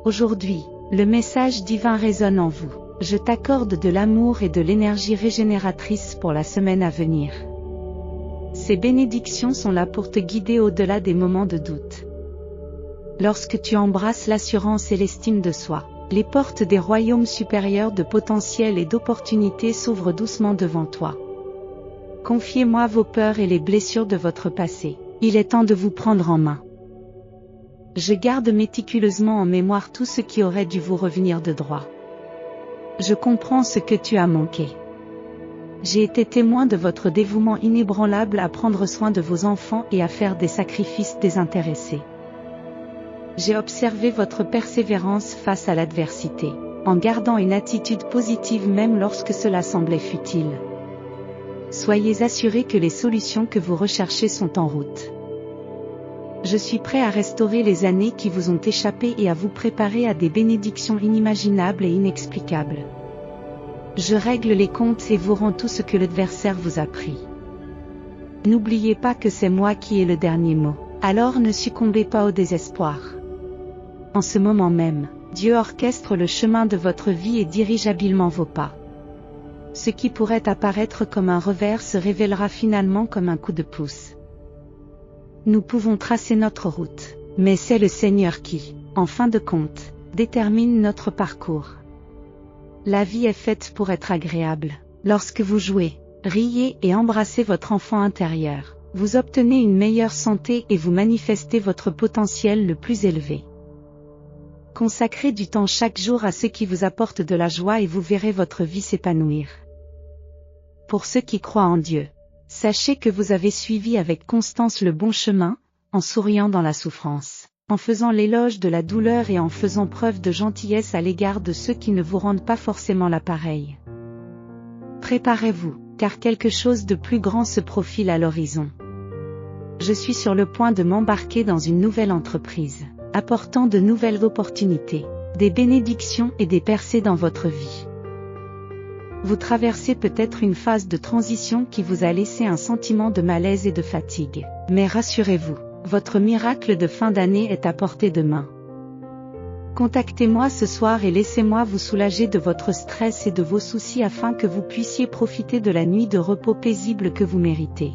Aujourd'hui, le message divin résonne en vous. Je t'accorde de l'amour et de l'énergie régénératrice pour la semaine à venir. Ces bénédictions sont là pour te guider au-delà des moments de doute. Lorsque tu embrasses l'assurance et l'estime de soi, les portes des royaumes supérieurs de potentiel et d'opportunités s'ouvrent doucement devant toi. Confiez-moi vos peurs et les blessures de votre passé. Il est temps de vous prendre en main. Je garde méticuleusement en mémoire tout ce qui aurait dû vous revenir de droit. Je comprends ce que tu as manqué. J'ai été témoin de votre dévouement inébranlable à prendre soin de vos enfants et à faire des sacrifices désintéressés. J'ai observé votre persévérance face à l'adversité, en gardant une attitude positive même lorsque cela semblait futile. Soyez assurés que les solutions que vous recherchez sont en route. Je suis prêt à restaurer les années qui vous ont échappé et à vous préparer à des bénédictions inimaginables et inexplicables. Je règle les comptes et vous rends tout ce que l'adversaire vous a pris. N'oubliez pas que c'est moi qui ai le dernier mot. Alors ne succombez pas au désespoir. En ce moment même, Dieu orchestre le chemin de votre vie et dirige habilement vos pas. Ce qui pourrait apparaître comme un revers se révélera finalement comme un coup de pouce. Nous pouvons tracer notre route, mais c'est le Seigneur qui, en fin de compte, détermine notre parcours. La vie est faite pour être agréable. Lorsque vous jouez, riez et embrassez votre enfant intérieur, vous obtenez une meilleure santé et vous manifestez votre potentiel le plus élevé. Consacrez du temps chaque jour à ce qui vous apporte de la joie et vous verrez votre vie s'épanouir. Pour ceux qui croient en Dieu, sachez que vous avez suivi avec constance le bon chemin, en souriant dans la souffrance, en faisant l'éloge de la douleur et en faisant preuve de gentillesse à l'égard de ceux qui ne vous rendent pas forcément l'appareil. Préparez-vous, car quelque chose de plus grand se profile à l'horizon. Je suis sur le point de m'embarquer dans une nouvelle entreprise, apportant de nouvelles opportunités, des bénédictions et des percées dans votre vie. Vous traversez peut-être une phase de transition qui vous a laissé un sentiment de malaise et de fatigue. Mais rassurez-vous, votre miracle de fin d'année est à portée de main. Contactez-moi ce soir et laissez-moi vous soulager de votre stress et de vos soucis afin que vous puissiez profiter de la nuit de repos paisible que vous méritez.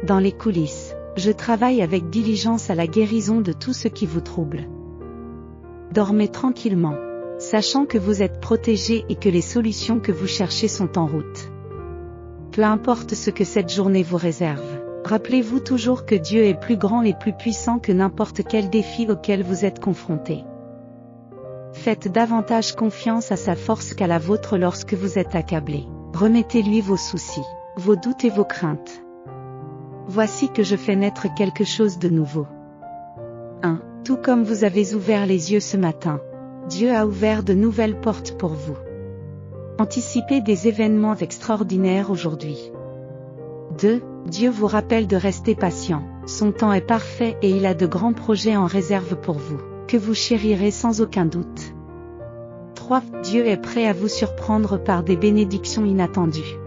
Dans les coulisses, je travaille avec diligence à la guérison de tout ce qui vous trouble. Dormez tranquillement, sachant que vous êtes protégé et que les solutions que vous cherchez sont en route. Peu importe ce que cette journée vous réserve, rappelez-vous toujours que Dieu est plus grand et plus puissant que n'importe quel défi auquel vous êtes confronté. Faites davantage confiance à sa force qu'à la vôtre lorsque vous êtes accablé. Remettez-lui vos soucis, vos doutes et vos craintes. Voici que je fais naître quelque chose de nouveau. 1. Tout comme vous avez ouvert les yeux ce matin, Dieu a ouvert de nouvelles portes pour vous. Anticipez des événements extraordinaires aujourd'hui. 2. Dieu vous rappelle de rester patient, son temps est parfait et il a de grands projets en réserve pour vous, que vous chérirez sans aucun doute. 3. Dieu est prêt à vous surprendre par des bénédictions inattendues.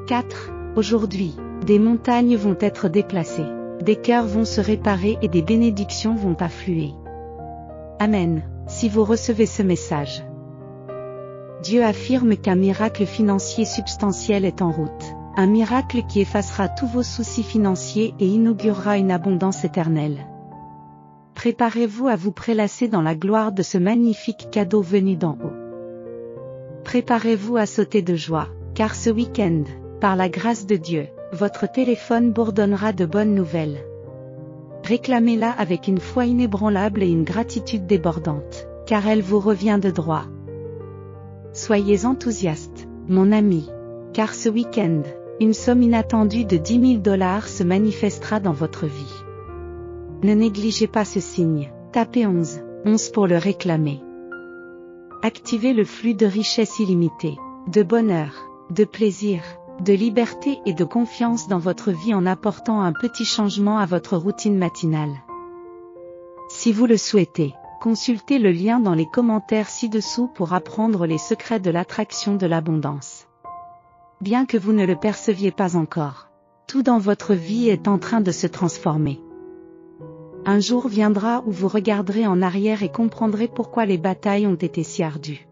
4. Aujourd'hui, des montagnes vont être déplacées, des cœurs vont se réparer et des bénédictions vont affluer. Amen. Si vous recevez ce message, Dieu affirme qu'un miracle financier substantiel est en route, un miracle qui effacera tous vos soucis financiers et inaugurera une abondance éternelle. Préparez-vous à vous prélasser dans la gloire de ce magnifique cadeau venu d'en haut. Préparez-vous à sauter de joie, car ce week-end, par la grâce de Dieu, votre téléphone bourdonnera de bonnes nouvelles. Réclamez-la avec une foi inébranlable et une gratitude débordante, car elle vous revient de droit. Soyez enthousiaste, mon ami, car ce week-end, une somme inattendue de $10 000 se manifestera dans votre vie. Ne négligez pas ce signe, tapez 11 pour le réclamer. Activez le flux de richesse illimitée, de bonheur, de plaisir, de liberté et de confiance dans votre vie en apportant un petit changement à votre routine matinale. Si vous le souhaitez, consultez le lien dans les commentaires ci-dessous pour apprendre les secrets de l'attraction de l'abondance. Bien que vous ne le perceviez pas encore, tout dans votre vie est en train de se transformer. Un jour viendra où vous regarderez en arrière et comprendrez pourquoi les batailles ont été si ardues.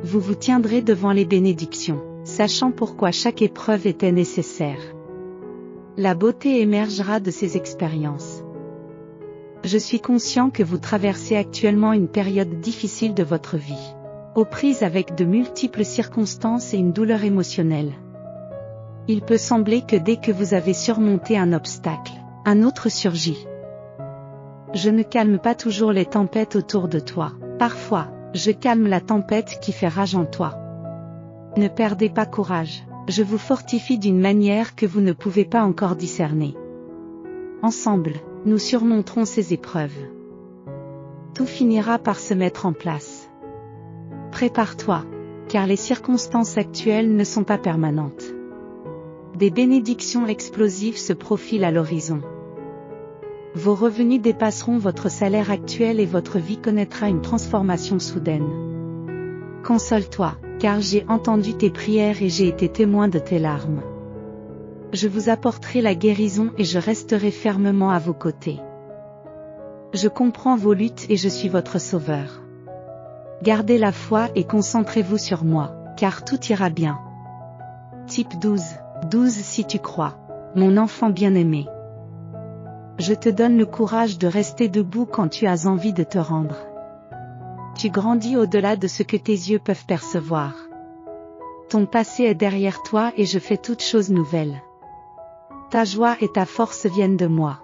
Vous vous tiendrez devant les bénédictions, sachant pourquoi chaque épreuve était nécessaire. La beauté émergera de ces expériences. Je suis conscient que vous traversez actuellement une période difficile de votre vie, aux prises avec de multiples circonstances et une douleur émotionnelle. Il peut sembler que dès que vous avez surmonté un obstacle, un autre surgit. Je ne calme pas toujours les tempêtes autour de toi. Parfois, je calme la tempête qui fait rage en toi. Ne perdez pas courage. Je vous fortifie d'une manière que vous ne pouvez pas encore discerner. Ensemble, nous surmonterons ces épreuves. Tout finira par se mettre en place. Prépare-toi, car les circonstances actuelles ne sont pas permanentes. Des bénédictions explosives se profilent à l'horizon. Vos revenus dépasseront votre salaire actuel et votre vie connaîtra une transformation soudaine. Console-toi, car j'ai entendu tes prières et j'ai été témoin de tes larmes. Je vous apporterai la guérison et je resterai fermement à vos côtés. Je comprends vos luttes et je suis votre sauveur. Gardez la foi et concentrez-vous sur moi, car tout ira bien. Type 12. 12 si tu crois. Mon enfant bien-aimé. Je te donne le courage de rester debout quand tu as envie de te rendre. Tu grandis au-delà de ce que tes yeux peuvent percevoir. Ton passé est derrière toi et je fais toutes choses nouvelles. Ta joie et ta force viennent de moi.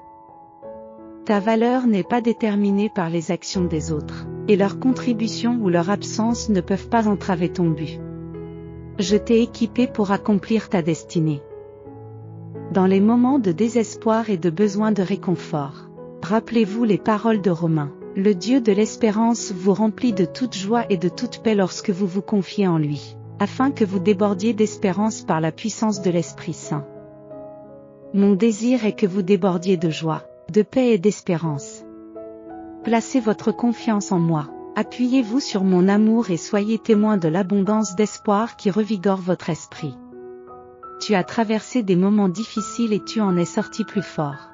Ta valeur n'est pas déterminée par les actions des autres, et leur contribution ou leur absence ne peuvent pas entraver ton but. Je t'ai équipé pour accomplir ta destinée. Dans les moments de désespoir et de besoin de réconfort, rappelez-vous les paroles de Romains. Le Dieu de l'espérance vous remplit de toute joie et de toute paix lorsque vous vous confiez en lui, afin que vous débordiez d'espérance par la puissance de l'Esprit Saint. Mon désir est que vous débordiez de joie, de paix et d'espérance. Placez votre confiance en moi, appuyez-vous sur mon amour et soyez témoin de l'abondance d'espoir qui revigore votre esprit. Tu as traversé des moments difficiles et tu en es sorti plus fort.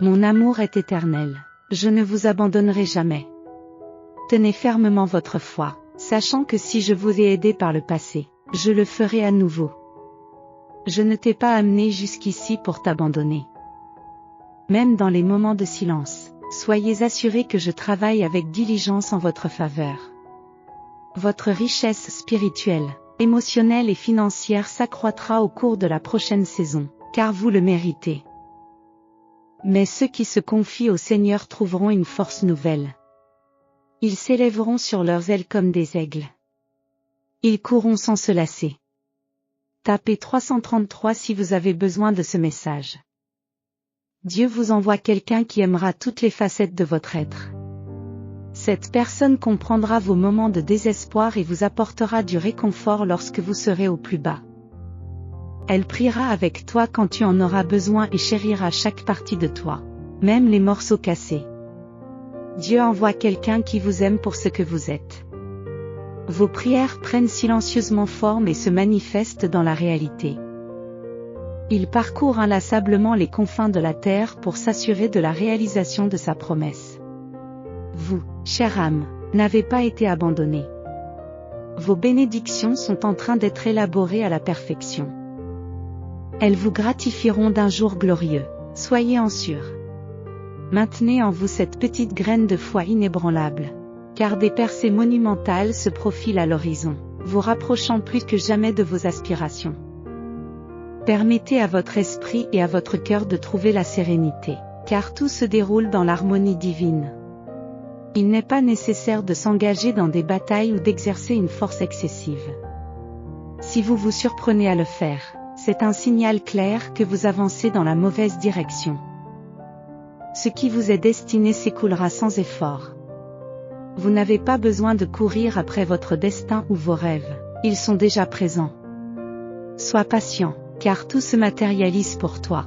Mon amour est éternel, je ne vous abandonnerai jamais. Tenez fermement votre foi, sachant que si je vous ai aidé par le passé, je le ferai à nouveau. Je ne t'ai pas amené jusqu'ici pour t'abandonner. Même dans les moments de silence, soyez assurés que je travaille avec diligence en votre faveur. Votre richesse spirituelle, émotionnelle et financière s'accroîtra au cours de la prochaine saison, car vous le méritez. Mais ceux qui se confient au Seigneur trouveront une force nouvelle. Ils s'élèveront sur leurs ailes comme des aigles. Ils courront sans se lasser. Tapez 333 si vous avez besoin de ce message. Dieu vous envoie quelqu'un qui aimera toutes les facettes de votre être. Cette personne comprendra vos moments de désespoir et vous apportera du réconfort lorsque vous serez au plus bas. Elle priera avec toi quand tu en auras besoin et chérira chaque partie de toi, même les morceaux cassés. Dieu envoie quelqu'un qui vous aime pour ce que vous êtes. Vos prières prennent silencieusement forme et se manifestent dans la réalité. Il parcourt inlassablement les confins de la terre pour s'assurer de la réalisation de sa promesse. Vous, chère âme, n'avez pas été abandonné. Vos bénédictions sont en train d'être élaborées à la perfection. Elles vous gratifieront d'un jour glorieux, soyez en sûr. Maintenez en vous cette petite graine de foi inébranlable, car des percées monumentales se profilent à l'horizon, vous rapprochant plus que jamais de vos aspirations. Permettez à votre esprit et à votre cœur de trouver la sérénité, car tout se déroule dans l'harmonie divine. Il n'est pas nécessaire de s'engager dans des batailles ou d'exercer une force excessive. Si vous vous surprenez à le faire, c'est un signal clair que vous avancez dans la mauvaise direction. Ce qui vous est destiné s'écoulera sans effort. Vous n'avez pas besoin de courir après votre destin ou vos rêves, ils sont déjà présents. Sois patient, car tout se matérialise pour toi.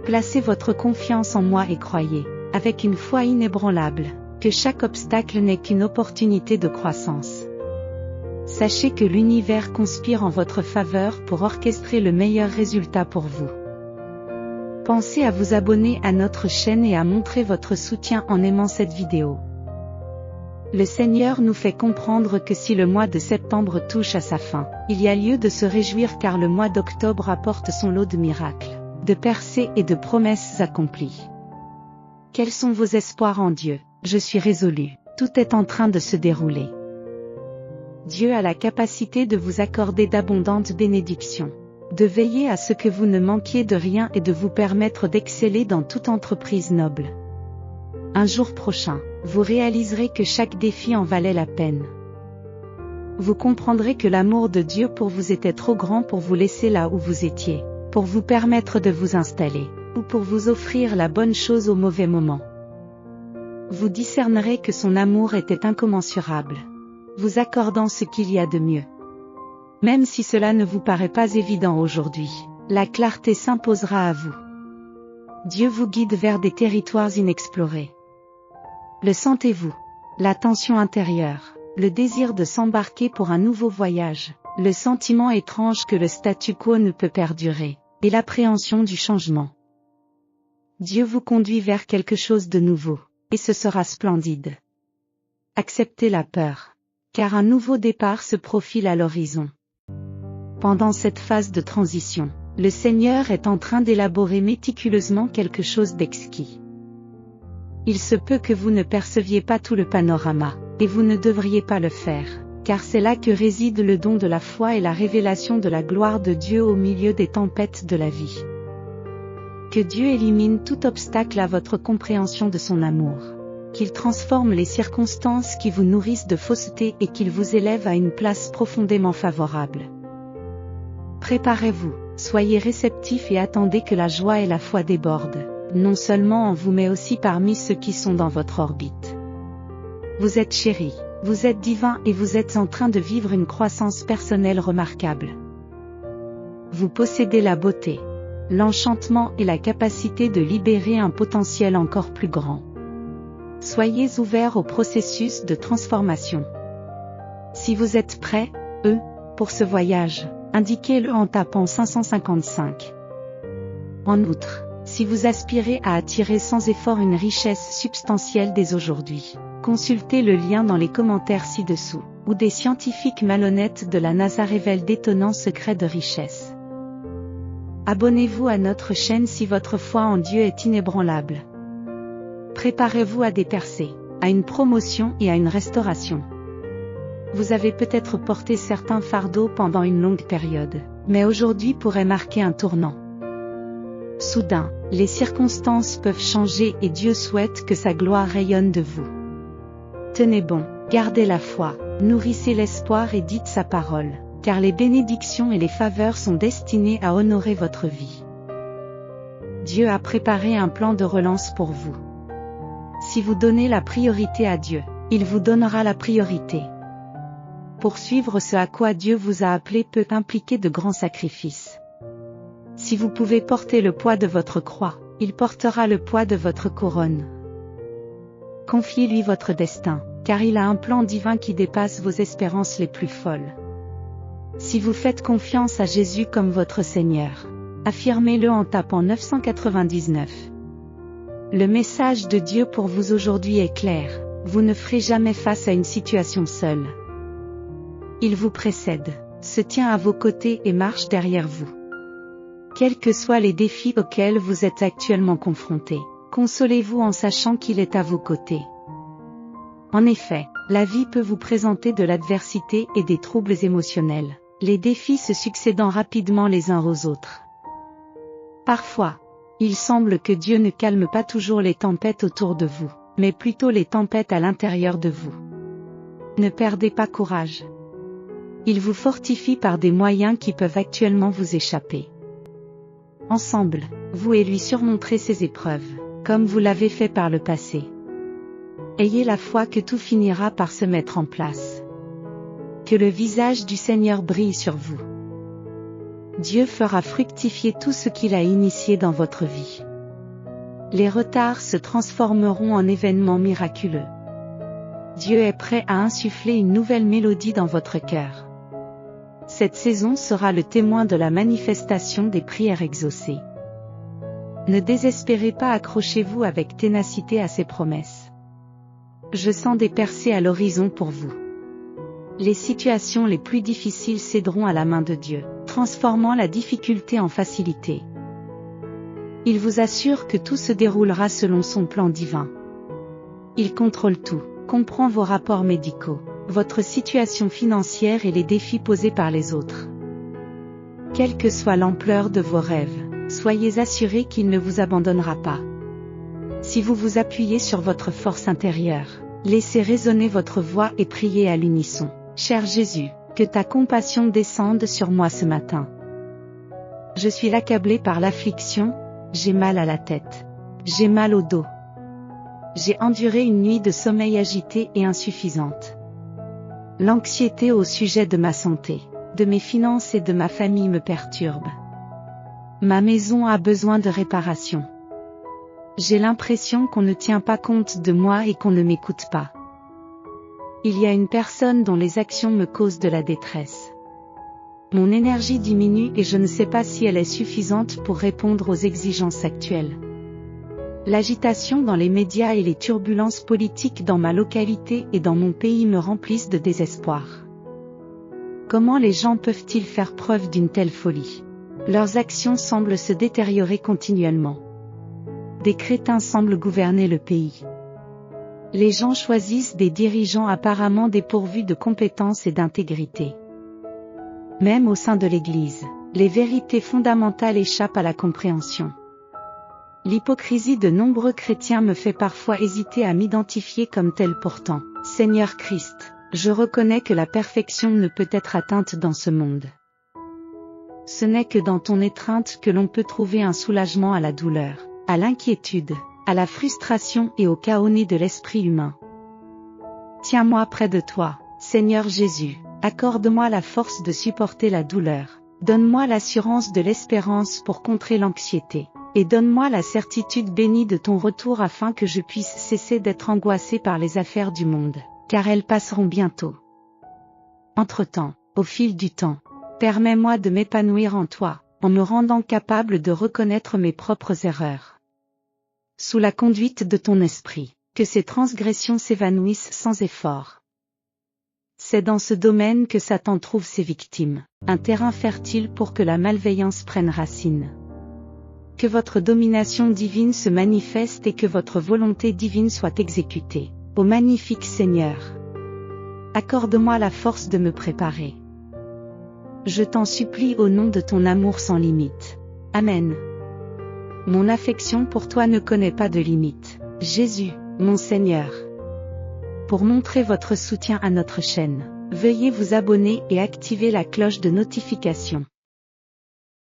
Placez votre confiance en moi et croyez, avec une foi inébranlable, que chaque obstacle n'est qu'une opportunité de croissance. Sachez que l'univers conspire en votre faveur pour orchestrer le meilleur résultat pour vous. Pensez à vous abonner à notre chaîne et à montrer votre soutien en aimant cette vidéo. Le Seigneur nous fait comprendre que si le mois de septembre touche à sa fin, il y a lieu de se réjouir car le mois d'octobre apporte son lot de miracles, de percées et de promesses accomplies. Quels sont vos espoirs en Dieu? Je suis résolu, tout est en train de se dérouler. Dieu a la capacité de vous accorder d'abondantes bénédictions, de veiller à ce que vous ne manquiez de rien et de vous permettre d'exceller dans toute entreprise noble. Un jour prochain, vous réaliserez que chaque défi en valait la peine. Vous comprendrez que l'amour de Dieu pour vous était trop grand pour vous laisser là où vous étiez, pour vous permettre de vous installer, ou pour vous offrir la bonne chose au mauvais moment. Vous discernerez que son amour était incommensurable, vous accordant ce qu'il y a de mieux. Même si cela ne vous paraît pas évident aujourd'hui, la clarté s'imposera à vous. Dieu vous guide vers des territoires inexplorés. Le sentez-vous? La tension intérieure, le désir de s'embarquer pour un nouveau voyage, le sentiment étrange que le statu quo ne peut perdurer, et l'appréhension du changement. Dieu vous conduit vers quelque chose de nouveau, et ce sera splendide. Acceptez la peur, car un nouveau départ se profile à l'horizon. Pendant cette phase de transition, le Seigneur est en train d'élaborer méticuleusement quelque chose d'exquis. Il se peut que vous ne perceviez pas tout le panorama, et vous ne devriez pas le faire, car c'est là que réside le don de la foi et la révélation de la gloire de Dieu au milieu des tempêtes de la vie. Que Dieu élimine tout obstacle à votre compréhension de son amour, qu'il transforme les circonstances qui vous nourrissent de fausseté et qu'il vous élève à une place profondément favorable. Préparez-vous, soyez réceptifs et attendez que la joie et la foi débordent, non seulement en vous mais aussi parmi ceux qui sont dans votre orbite. Vous êtes chéris, vous êtes divins et vous êtes en train de vivre une croissance personnelle remarquable. Vous possédez la beauté, l'enchantement et la capacité de libérer un potentiel encore plus grand. Soyez ouverts au processus de transformation. Si vous êtes prêts, pour ce voyage, indiquez-le en tapant 555. En outre, si vous aspirez à attirer sans effort une richesse substantielle dès aujourd'hui, consultez le lien dans les commentaires ci-dessous, où des scientifiques malhonnêtes de la NASA révèlent d'étonnants secrets de richesse. Abonnez-vous à notre chaîne si votre foi en Dieu est inébranlable. Préparez-vous à des percées, à une promotion et à une restauration. Vous avez peut-être porté certains fardeaux pendant une longue période, mais aujourd'hui pourrait marquer un tournant. Soudain, les circonstances peuvent changer et Dieu souhaite que sa gloire rayonne de vous. Tenez bon, gardez la foi, nourrissez l'espoir et dites sa parole, car les bénédictions et les faveurs sont destinées à honorer votre vie. Dieu a préparé un plan de relance pour vous. Si vous donnez la priorité à Dieu, il vous donnera la priorité. Poursuivre ce à quoi Dieu vous a appelé peut impliquer de grands sacrifices. Si vous pouvez porter le poids de votre croix, il portera le poids de votre couronne. Confiez-lui votre destin, car il a un plan divin qui dépasse vos espérances les plus folles. Si vous faites confiance à Jésus comme votre Seigneur, affirmez-le en tapant 999. Le message de Dieu pour vous aujourd'hui est clair, vous ne ferez jamais face à une situation seule. Il vous précède, se tient à vos côtés et marche derrière vous. Quels que soient les défis auxquels vous êtes actuellement confrontés, consolez-vous en sachant qu'il est à vos côtés. En effet, la vie peut vous présenter de l'adversité et des troubles émotionnels, les défis se succédant rapidement les uns aux autres. Parfois, il semble que Dieu ne calme pas toujours les tempêtes autour de vous, mais plutôt les tempêtes à l'intérieur de vous. Ne perdez pas courage. Il vous fortifie par des moyens qui peuvent actuellement vous échapper. Ensemble, vous et lui surmonterez ces épreuves, comme vous l'avez fait par le passé. Ayez la foi que tout finira par se mettre en place. Que le visage du Seigneur brille sur vous. Dieu fera fructifier tout ce qu'il a initié dans votre vie. Les retards se transformeront en événements miraculeux. Dieu est prêt à insuffler une nouvelle mélodie dans votre cœur. Cette saison sera le témoin de la manifestation des prières exaucées. Ne désespérez pas, accrochez-vous avec ténacité à ses promesses. Je sens des percées à l'horizon pour vous. Les situations les plus difficiles céderont à la main de Dieu, transformant la difficulté en facilité. Il vous assure que tout se déroulera selon son plan divin. Il contrôle tout, comprend vos rapports médicaux, votre situation financière et les défis posés par les autres. Quelle que soit l'ampleur de vos rêves, soyez assurés qu'il ne vous abandonnera pas. Si vous vous appuyez sur votre force intérieure, laissez résonner votre voix et priez à l'unisson. Cher Jésus, que ta compassion descende sur moi ce matin. Je suis accablé par l'affliction, j'ai mal à la tête. J'ai mal au dos. J'ai enduré une nuit de sommeil agitée et insuffisante. L'anxiété au sujet de ma santé, de mes finances et de ma famille me perturbe. Ma maison a besoin de réparation. J'ai l'impression qu'on ne tient pas compte de moi et qu'on ne m'écoute pas. Il y a une personne dont les actions me causent de la détresse. Mon énergie diminue et je ne sais pas si elle est suffisante pour répondre aux exigences actuelles. L'agitation dans les médias et les turbulences politiques dans ma localité et dans mon pays me remplissent de désespoir. Comment les gens peuvent-ils faire preuve d'une telle folie? Leurs actions semblent se détériorer continuellement. Des crétins semblent gouverner le pays. Les gens choisissent des dirigeants apparemment dépourvus de compétences et d'intégrité. Même au sein de l'Église, les vérités fondamentales échappent à la compréhension. L'hypocrisie de nombreux chrétiens me fait parfois hésiter à m'identifier comme tel pourtant. Seigneur Christ, je reconnais que la perfection ne peut être atteinte dans ce monde. Ce n'est que dans ton étreinte que l'on peut trouver un soulagement à la douleur, à l'inquiétude, à la frustration et au chaos né de l'esprit humain. Tiens-moi près de toi, Seigneur Jésus, accorde-moi la force de supporter la douleur, donne-moi l'assurance de l'espérance pour contrer l'anxiété, et donne-moi la certitude bénie de ton retour afin que je puisse cesser d'être angoissé par les affaires du monde, car elles passeront bientôt. Entre-temps, au fil du temps, permets-moi de m'épanouir en toi, en me rendant capable de reconnaître mes propres erreurs. Sous la conduite de ton esprit, que ces transgressions s'évanouissent sans effort. C'est dans ce domaine que Satan trouve ses victimes, un terrain fertile pour que la malveillance prenne racine. Que votre domination divine se manifeste et que votre volonté divine soit exécutée, ô magnifique Seigneur. Accorde-moi la force de me préparer. Je t'en supplie au nom de ton amour sans limite. Amen. Mon affection pour toi ne connaît pas de limite, Jésus, mon Seigneur. Pour montrer votre soutien à notre chaîne, veuillez vous abonner et activer la cloche de notification.